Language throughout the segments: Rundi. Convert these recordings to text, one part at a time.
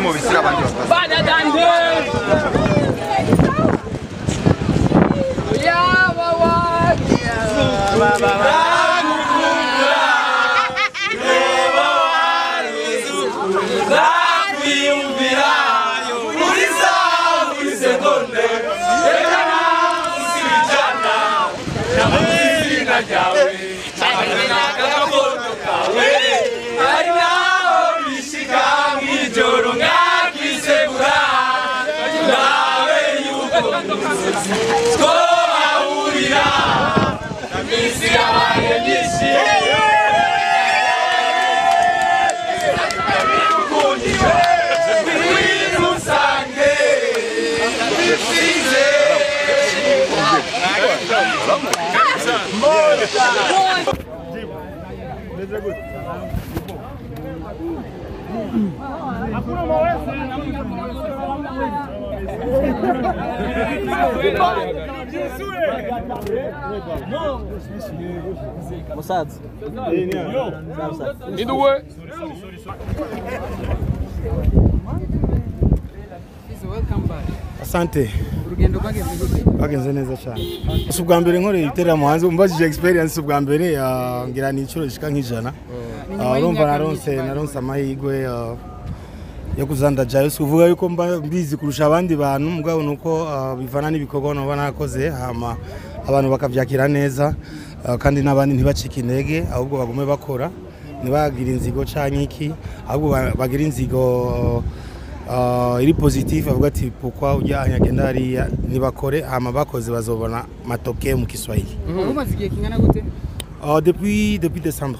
mu bisira abandi Moçados. Indo ué. Asante. Bagenze neza cyane. Subwa mbere nkoreye itera muhanze umbajije experience subwa mbere ngira ni incuro gishika nk'ijana. Urumva naronse amahigwe yo kuzanda jayo suvuga yuko mbizi kurusha abandi bantu mugabo nuko bivana n'ibikorwa no banakoze hama abantu bakavyakira neza kandi nabandi ntibacika intege ahubwo bagume bakora nibagira inzigo canke iki ahubwo bagira inzigo iri positive avuga ati pourquoi ujya anyagenda hariya nibakore hama bakoze bazobona matoke mu Kiswahili. Umaze igihe kingana gute? Depuis décembre.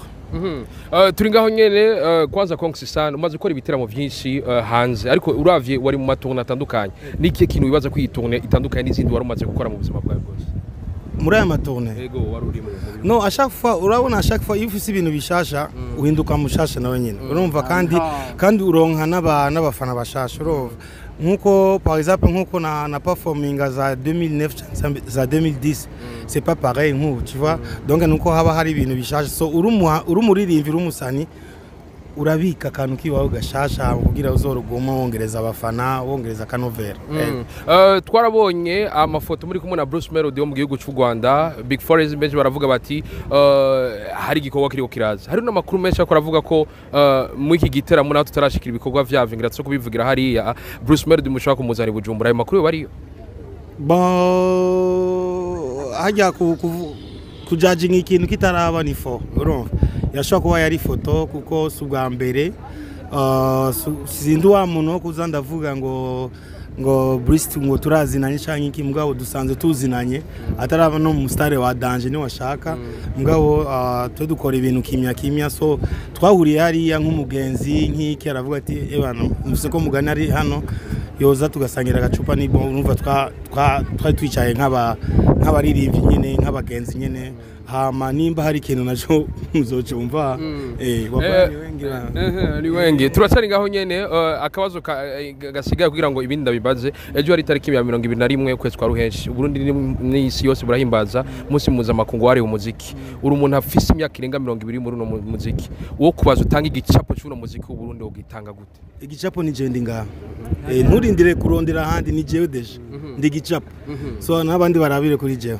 Turi ngaho nyene kwanza Kongsisana umaze gukora ibiteramo byinshi hanze ariko uravye wari mu matongo atandukanye niki kintu wibaza kwitonne itandukanye n'izindi wari umaze gukora mu buzima bwawe bwose muri aya matonne yego wari urimo no à chaque fois urabona à chaque fois iyo ufise ibintu bishasha uhinduka mushasha nawe nyene urumva kandi uronka n'abafana bashasha urumva nkuko par exemple nkuko na performing za 2009 za 2010 c'est pas pareil nkuko tu vois donc nuko haba hari ibintu bishasha so urumuririmvi rumusani urabika kantu kiwawe gashasha kugira uzorugoma wongereza abafana wongereza kanovera twarabonye amafoto muri kumwe na Bruce Melody wo mu gihugu cy'u Rwanda Big Forest benshi baravuga bati hari igikorwa kiriko kiraza hari n'amakuru menshi akora avuga ko mu iki giteramo naho tutarashikira ibikorwa vyavyo ngira tso kubivugira hariya Bruce Melody mushaka kumuzana i Bujumbura ayo makuru bariyo hajya kujudging ikintu kitaraba ni fo urumva yashaka kuba yari foto kuko subwa mbere sindu wa muntu kuza ndavuga ngo Brist ngo turazinanye canke iki mugabo dusanze tuzinanye ataraba no mu stare wa danger ni washaka mugabo twe dukora ibintu kimya so twahuriye hariya nk'umugenzi nk'iki aravuga ati ebana muse ko mugana ari hano yoza tugasangira agacupa ni urumva twari twicaye nk'abaririmvyi nyene nk'abagenzi nyene hama nimba hari ikintu naco muzocumva ni wenge turacari ngaho nyene akabazo gasigaye kugira ngo ibindi ndabibaze ejo hari tariki ya 21 kwezi kwa ruhenshi Burundi n'isi yose burahimbaza munsi mpuzamakungu wari umuziki uri umuntu afise imyaka irenga 20 muri no muziki wo kubaza utanga igicapo cy'uno muziki w'u Burundi ugitanga gute igicapo ni je ndi ngaho nturindire kurondera handi ni jewe deje ndi gicapo so nabandi barabire kuri jewe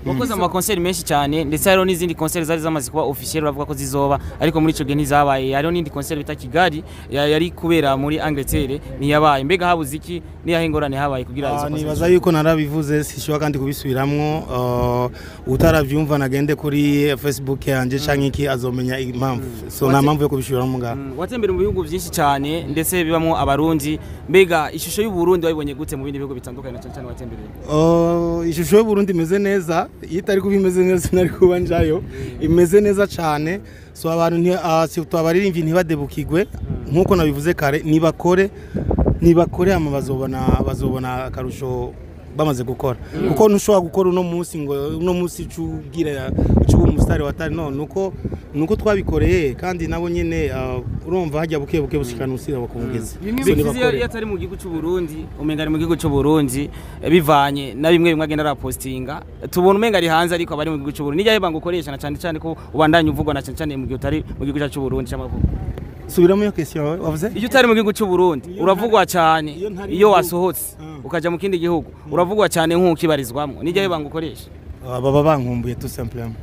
wakoze ama concert menshi cyane ndetse hariho n'izindi concert zari zamaze kuba officiel bavuga ko zizoba ariko muri ico gihe ntizabaye hariho n'indi concert bita Kigali yari kubera muri Angleterre niyabaye mbega habuze iki niyahingorane habaye kugira izo nibaza yuko narabivuze sishobora kandi kubisubiramwo utaravyumva nagende kuri Facebook yanje canke iki azomenya impamvu so nta mpamvu yo kubishubiramo ngaho watembera mu bihugu byinshi cyane ndetse bibamwo abarundi mbega ishusho y'u Burundi wabibonye gute mu bindi bihugu bitandukanye cyane watembereye ishusho y'u Burundi imeze neza itari kubimeze neza nari kuba njayo imeze neza cyane so abantu twabaririmvye ntibadebukigwe nkuko nabivuze kare nibakore ama bazobona akarusho bamaze gukora kuko ntushobora gukora uno munsi ngo uno munsi cugira umusitari watari no nuko twabikoreye kandi nabo nyene urumva hajya buke bushikana usira bakungeze bimwe yatari mu gihugu cy'u Burundi umengari mu gihugu cy'u Burundi bivanye na bimwe agenda rapostinga tubona umengari hanze ariko abari mu gihugu cy'u Burundi nijya yeba ngo ukoresha na cyane ko ubandanye uvugwa na cyane mu gihe utari mu gihugu cy'u Burundi cy'amavuko subiramo iyo question wavuze iyo utari mu gihugu cy'u Burundi uravugwa cyane iyo wasohotse ukaja mu kindi gihugu uravugwa cyane nk'ukibarizwamo nijye banga ukoresha baba bankumbuye tout simplement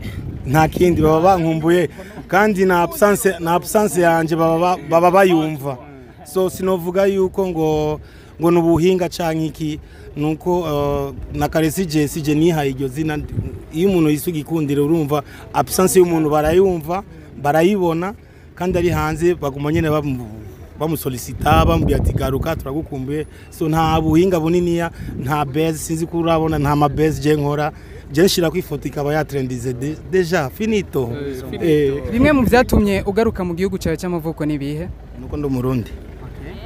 nta kindi baba bankumbuye kandi na absence yanje baba bayumva so sinovuga yuko ngo nubuhinga canke iki nuko na karesi je nihaye iryo zina iyo umuntu yisugikundira urumva absence y'umuntu barayumva barayibona kandi ari hanze baguma nyene bamusolicita bambye ati garuka turagukumbuye so nta buhinga buniniya nta base sinzi ko urabona nta ma base je nkora je nshira ku ifoto ikaba ya trendize deja finito bimwe mu byatumye ugaruka mu gihugu cyawe cy'amavuko nibihe nuko ndo murundi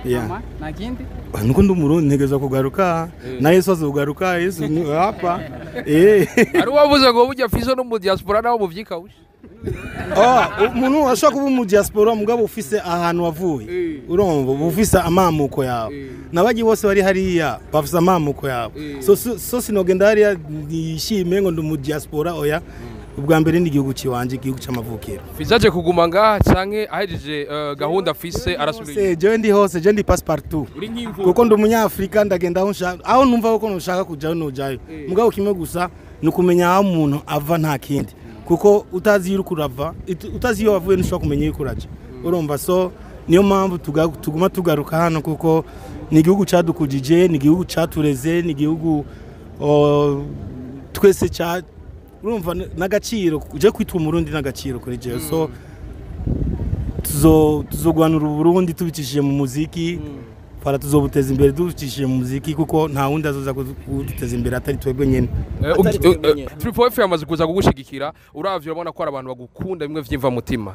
yeah nagindi nuko ndo murundi ntegeza kugaruka na Yesu azogaruka Yesu hapa ari wavuze ngo bujya fizo no mu diaspora naho muvyikawusha umuntu ashaka kuba mu diaspora mugabo ufise ahantu wavuye urumva ufise amamuko yawe nabagi bose bari hariya bafise amamuko yawe so sinogenda hariya ndishime ngo ndi mu diaspora oya ubwa mbere ni igihugu ciwanje igihugu c'amavukiro fizaje kuguma ngaha canke ahejeje gahunda afise arasubira je ndi hose je ndi passepartout kuko ndi umunyafrika ndagenda aho numva ko nushaka kujayo nujayo mugabo kimwe gusa nukumenya aho umuntu ava nta kindi kuko utazi yuko urava utazi yo wavuye nishobora kumenya yuko uraje urumva so niyo mpamvu tuguma tugaruka hano kuko ni igihugu cadukujije ni igihugu catureze ni igihugu twese cha urumva n'agaciro je kwitwa umurundi n'agaciro kuri je so tuzogwanura Burundi tubicishije mu muziki fara tuzobuteza imbere dubicishije mu muziki kuko nta wundi azoza kuduteza imbere atari twebwe nyene Triple F yamaze kuza kugushigikira uravye urabona ko ari abantu bagukunda bimwe vyimva mutima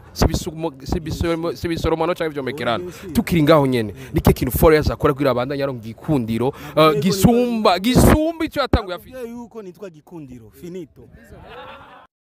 sibisoromano cyangwa ivyo mekerana tukiri ngaho nyene nike kintu Forex akora kwira abandanya yaronga gikundiro gisumba icyo yatanguye afite yuko nitwa gikundiro finito